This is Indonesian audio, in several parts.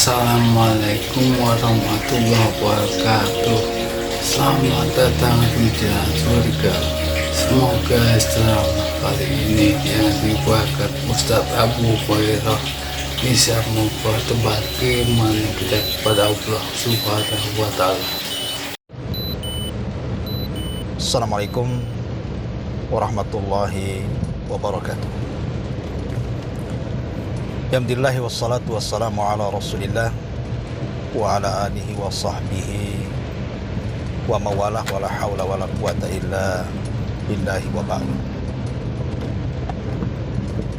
Assalamualaikum warahmatullahi wabarakatuh. Selamat datang di jalan surga. Semoga setelah kali ini yang dibuatkan Ustadz Abu Hurairah bisa membuat tebal keimanan kita kepada Allah Subhanahu wa Ta'ala. Assalamualaikum warahmatullahi wabarakatuh. Alhamdulillah wassalatu wassalamu ala rasulillah wa ala alihi wa sahbihi wa mawalah wa la hawla wa la quwata illa billahi wa ba'd.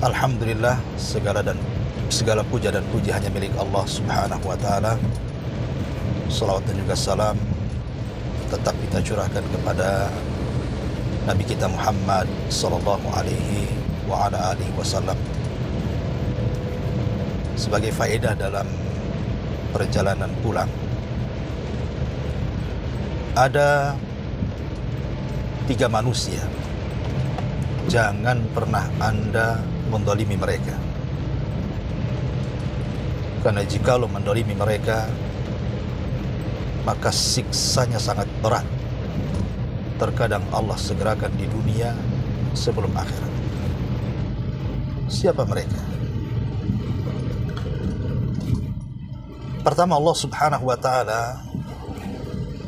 Alhamdulillah, segala puja dan puji hanya milik Allah Subhanahu wa ta'ala. Salawat dan juga salam tetap kita curahkan kepada Nabi kita Muhammad sallallahu alaihi wa ala alihi wasallam. Sebagai faedah dalam perjalanan pulang, ada 3 manusia, jangan pernah Anda mendolimi mereka, karena jikalau mendolimi mereka maka siksanya sangat berat. Terkadang Allah segerakan di dunia sebelum akhirat. Siapa mereka? Pertama, Allah Subhanahu wa ta'ala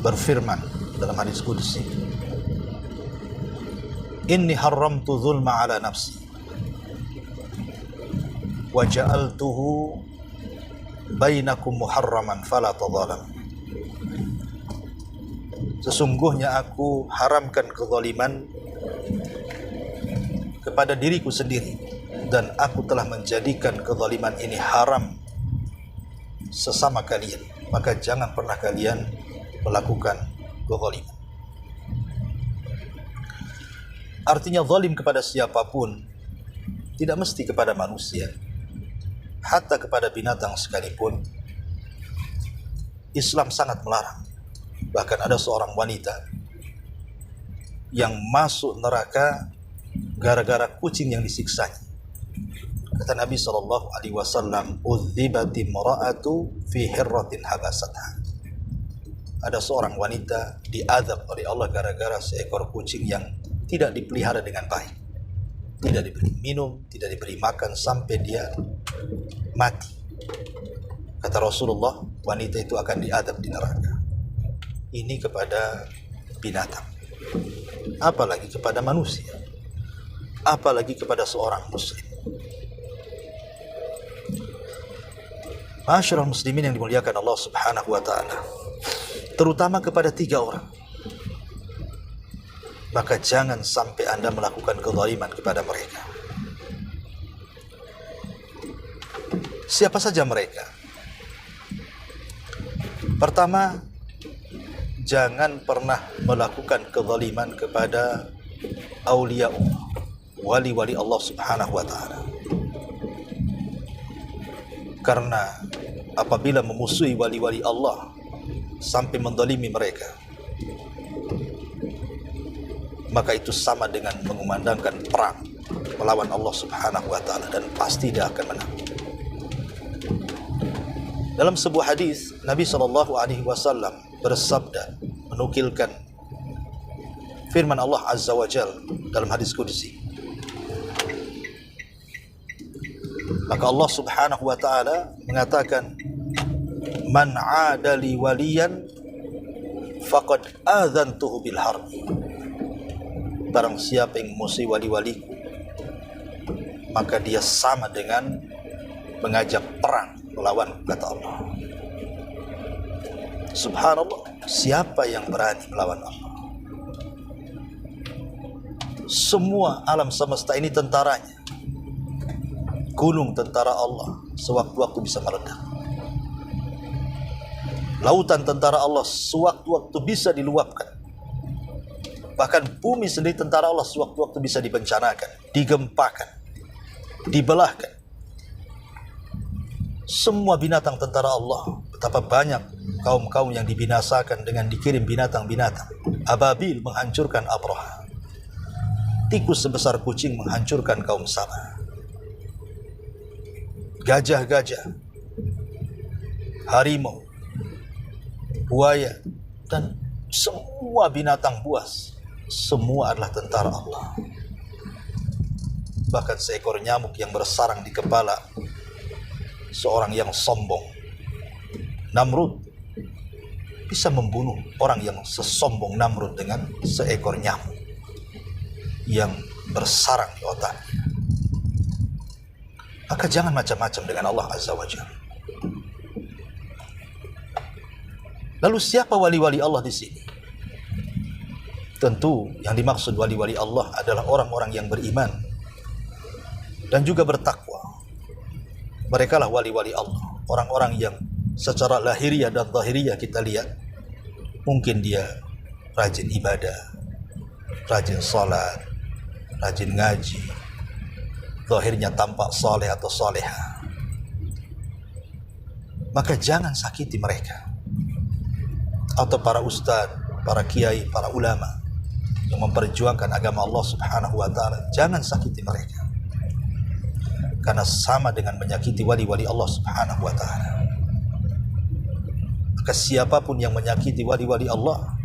berfirman dalam hadis qudsi, Inni haramtu zulma ala nafsi wa ja'altuhu bainakum muharraman fala tadhalam. Sesungguhnya aku haramkan kezaliman kepada diriku sendiri, dan aku telah menjadikan kezaliman ini haram sesama kalian, maka jangan pernah kalian melakukan kezaliman. Artinya zalim kepada siapapun, tidak mesti kepada manusia, hatta kepada binatang sekalipun, Islam sangat melarang. Bahkan ada seorang wanita yang masuk neraka gara-gara kucing yang disiksanya. Kata Nabi SAW, "Udzibati mara'atu fi hirratin habasatha." Ada seorang wanita diazab oleh Allah gara-gara seekor kucing yang tidak dipelihara dengan baik. Tidak diberi minum, tidak diberi makan sampai dia mati. Kata Rasulullah, wanita itu akan diazab di neraka. Ini kepada binatang, apalagi kepada manusia, apalagi kepada seorang muslim. Masyarul muslimin yang dimuliakan Allah Subhanahu wa ta'ala, terutama kepada 3 orang, maka jangan sampai Anda melakukan kezaliman kepada mereka. Siapa saja mereka? Pertama, jangan pernah melakukan kezaliman kepada aulia Allah, wali-wali Allah Subhanahu wa ta'ala. Karena apabila memusuhi wali-wali Allah sampai mendolimi mereka, maka itu sama dengan mengumandangkan perang melawan Allah Subhanahu wa ta'ala, dan pasti dia akan menang. Dalam sebuah hadis, Nabi SAW bersabda, menukilkan firman Allah Azza wa Jal dalam hadis qudsi. Maka Allah Subhanahu wa ta'ala mengatakan, Man 'ada li waliyan faqad adzantuhu bil harb. Barang siapa yang memusuhi wali-waliku, maka dia sama dengan mengajak perang melawan, kata Allah. Subhanallah, siapa yang berani melawan Allah? Semua alam semesta ini tentaranya. Gunung tentara Allah sewaktu-waktu bisa meledak. Lautan tentara Allah sewaktu-waktu bisa diluapkan. Bahkan bumi sendiri tentara Allah sewaktu-waktu bisa dibencanakan, digempakan, dibelahkan. Semua binatang tentara Allah, betapa banyak kaum-kaum yang dibinasakan dengan dikirim binatang-binatang. Ababil menghancurkan Abraha. Tikus sebesar kucing menghancurkan kaum Saba. Gajah-gajah harimau, buaya, dan semua binatang buas, semua adalah tentara Allah. Bahkan seekor nyamuk yang bersarang di kepala seorang yang sombong, Namrud, bisa membunuh orang yang sesombong Namrud dengan seekor nyamuk yang bersarang di otaknya. Maka jangan macam-macam dengan Allah Azza wa Jalla. Lalu siapa wali-wali Allah di sini? Tentu yang dimaksud wali-wali Allah adalah orang-orang yang beriman dan juga bertakwa. Mereka lah wali-wali Allah. Orang-orang yang secara lahiriah dan zahiriah kita lihat, mungkin dia rajin ibadah, rajin salat, rajin ngaji, zahirnya tampak saleh atau salehah. Maka jangan sakiti mereka. Atau para ustadz, para kiai, para ulama yang memperjuangkan agama Allah Subhanahu wa ta'ala, jangan sakiti mereka. Karena sama dengan menyakiti wali-wali Allah Subhanahu wa ta'ala. Maka siapapun yang menyakiti wali-wali Allah,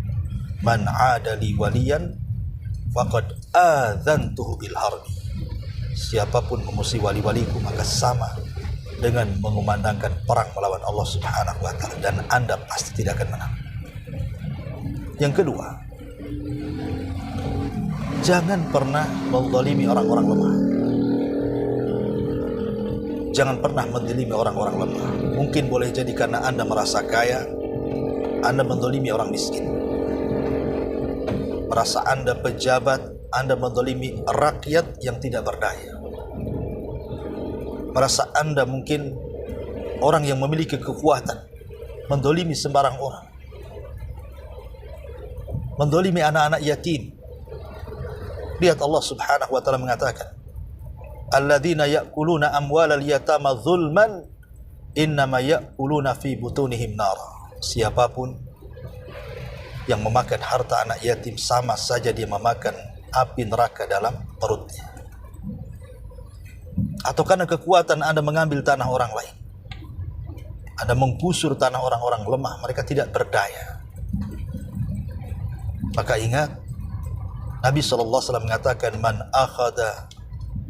man adali waliyan faqad adzantuhu bil harbi. Siapapun memusuhi wali-waliku, maka sama dengan mengumandangkan perang melawan Allah Subhanahu wa ta'ala, dan Anda pasti tidak akan menang. Yang kedua, jangan pernah menzalimi orang-orang lemah. Jangan pernah menzalimi orang-orang lemah. Mungkin boleh jadi karena Anda merasa kaya, Anda menzalimi orang miskin. Merasa Anda pejabat, Anda menzalimi rakyat yang tidak berdaya. Merasa Anda mungkin orang yang memiliki kekuatan, menzalimi sembarang orang. Mendolimi anak-anak yatim. Lihat Allah Subhanahu wa ta'ala mengatakan, alladzina ya'kuluna amwalal yatama zulman innama ya'kuluna fi butunihim nara. Siapapun yang memakan harta anak yatim, sama saja dia memakan api neraka dalam perutnya. Atau karena kekuatan Anda mengambil tanah orang lain, Anda menggusur tanah orang-orang lemah, mereka tidak berdaya. Maka ingat, Nabi SAW mengatakan, man akhada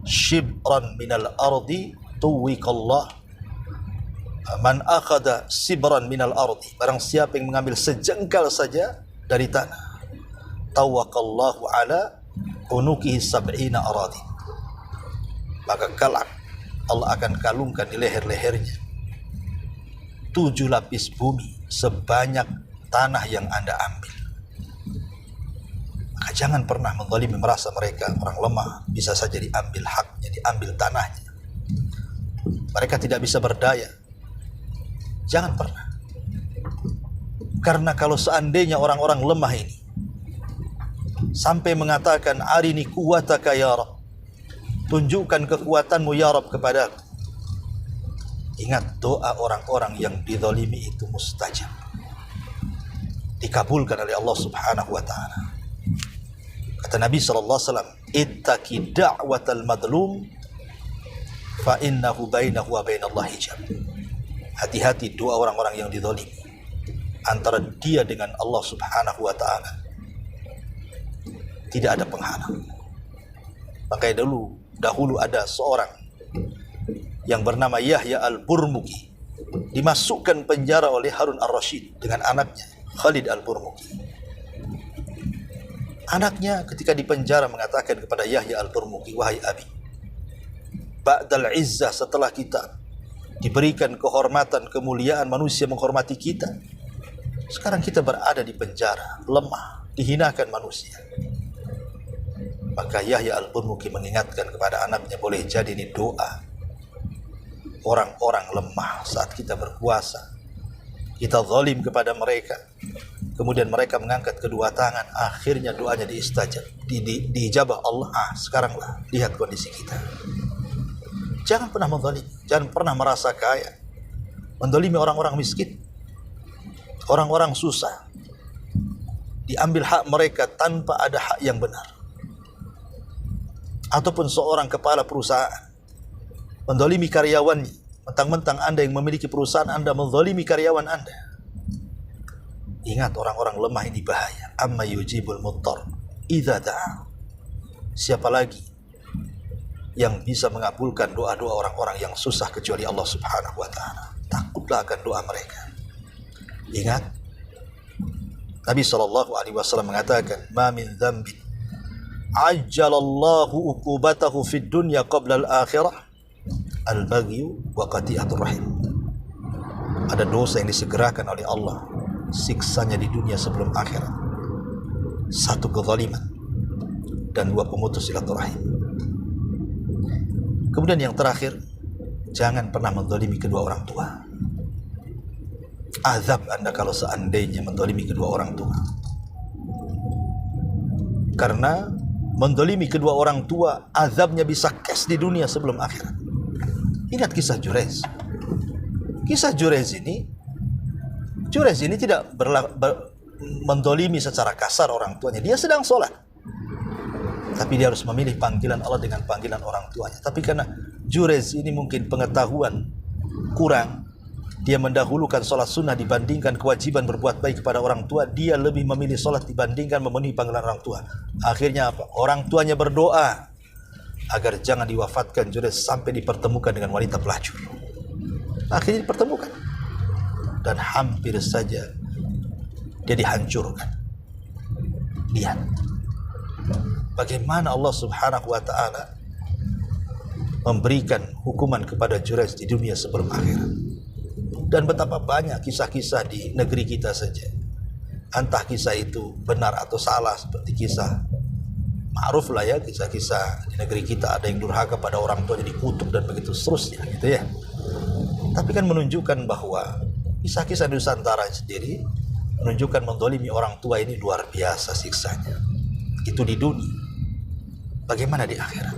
shibran minal ardi tuwiqallah, man akhada sibran minal ardi, barang siapa yang mengambil sejengkal saja dari tanah, tawaqallahu ala unukihi sab'ina aradi, maka kelak Allah akan kalungkan di leher-lehernya 7 lapis bumi sebanyak tanah yang Anda ambil. Maka jangan pernah menzalimi, merasa mereka orang lemah, bisa saja diambil haknya, diambil tanahnya, mereka tidak bisa berdaya. Jangan pernah. Karena kalau seandainya orang-orang lemah ini sampai mengatakan, arini quwwataka ya Rabb, tunjukkan kekuatanmu ya Rabb kepadaku, ingat, doa orang-orang yang dizalimi itu mustajab, dikabulkan oleh Allah Subhanahu wa ta'ala. Kata Nabi SAW, ittaqi da'watal madlum fa innahu bainahu wa bainallahi hijab. Hati-hati doa orang-orang yang dizalimi, antara dia dengan Allah Subhanahu wa ta'ala tidak ada penghalang. Makanya dahulu ada seorang yang bernama Yahya al-Burmuki, dimasukkan penjara oleh Harun ar-Rasyid dengan anaknya Khalid al-Burmuki. Anaknya ketika di penjara mengatakan kepada Yahya al-Burmuki, wahai abi, ba'dal izzah, setelah kita diberikan kehormatan, kemuliaan, manusia menghormati kita, sekarang kita berada di penjara, lemah, dihinakan manusia. Maka Yahya al-Burmuki mengingatkan kepada anaknya, boleh jadi ini doa orang-orang lemah saat kita berkuasa, kita zalim kepada mereka, kemudian mereka mengangkat kedua tangan, akhirnya doanya diistajab, diijabah Allah. Sekaranglah lihat kondisi kita. Jangan pernah menzalim, jangan pernah merasa kaya, menzalimi orang-orang miskin, orang-orang susah, diambil hak mereka tanpa ada hak yang benar. Ataupun seorang kepala perusahaan menzalimi karyawannya, Mentang-mentang Anda yang memiliki perusahaan, Anda menzalimi karyawan Anda. Ingat, orang-orang lemah ini bahaya. Amma yujibul muttar idza da'a. Siapa lagi yang bisa mengabulkan doa-doa orang-orang yang susah kecuali Allah Subhanahu wa taala. Takutlah akan doa mereka. Ingat, Nabi SAW mengatakan, "Ma min dzambin ajjalallahu uqubatahu fid dunya qabla al-akhirah al-baghyu wa qati'atur rahim." Ada dosa yang disegerakan oleh Allah siksanya di dunia sebelum akhirat. Satu, kezaliman, dan dua, pemutus silaturahim. Kemudian yang terakhir, jangan pernah menzalimi kedua orang tua. Azab Anda kalau seandainya menzalimi kedua orang tua. Karena menzalimi kedua orang tua, azabnya bisa kes di dunia sebelum akhirat. Ingat kisah Jurez. Kisah Jurez ini tidak mendolimi secara kasar orang tuanya. Dia sedang sholat, tapi dia harus memilih panggilan Allah dengan panggilan orang tuanya. Tapi karena Jurez ini mungkin pengetahuan kurang, dia mendahulukan sholat sunnah dibandingkan kewajiban berbuat baik kepada orang tua. Dia lebih memilih sholat dibandingkan memenuhi panggilan orang tua. Akhirnya apa? Orang tuanya berdoa agar jangan diwafatkan Jurez sampai dipertemukan dengan wanita pelacur. Akhirnya dipertemukan, dan hampir saja dia dihancurkan. Lihat bagaimana Allah Subhanahu wa ta'ala memberikan hukuman kepada Jurez di dunia sebelum akhirat. Dan betapa banyak kisah-kisah di negeri kita saja. Entah kisah itu benar atau salah, seperti kisah ma'ruf lah ya, kisah-kisah di negeri kita ada yang durhaka pada orang tuanya, dikutuk dan begitu seterusnya gitu ya. Tapi kan menunjukkan bahwa kisah-kisah Nusantara sendiri menunjukkan menzalimi orang tua ini luar biasa siksanya. Itu di dunia. Bagaimana di akhirat?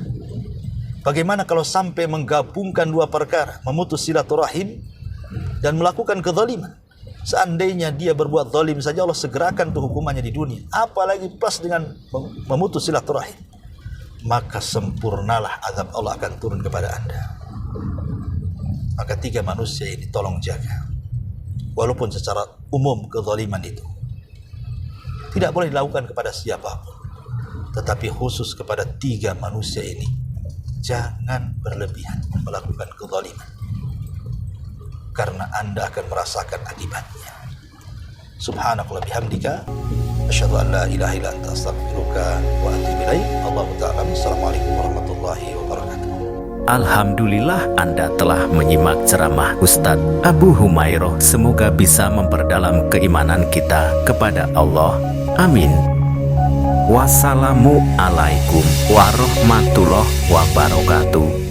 Bagaimana kalau sampai menggabungkan dua perkara, memutus silaturahim dan melakukan kezaliman? Seandainya dia berbuat zalim saja, Allah segerakan tuh hukumannya di dunia. Apalagi plus dengan memutus silaturahim. Maka sempurnalah azab Allah akan turun kepada Anda. Maka tiga manusia ini tolong jaga. Walaupun secara umum kezaliman itu tidak boleh dilakukan kepada siapapun, tetapi khusus kepada tiga manusia ini, jangan berlebihan melakukan kezaliman, karena Anda akan merasakan akibatnya. Subhanakallah bihamdika, asyhadu an la ilaha illa anta, astaghfiruka wa atubu ilaik. Allahu ta'ala. Assalamualaikum warahmatullahi wabarakatuh. Alhamdulillah Anda telah menyimak ceramah Ustadz Abu Humairoh. Semoga bisa memperdalam keimanan kita kepada Allah. Amin. Wassalamualaikum warahmatullahi wabarakatuh.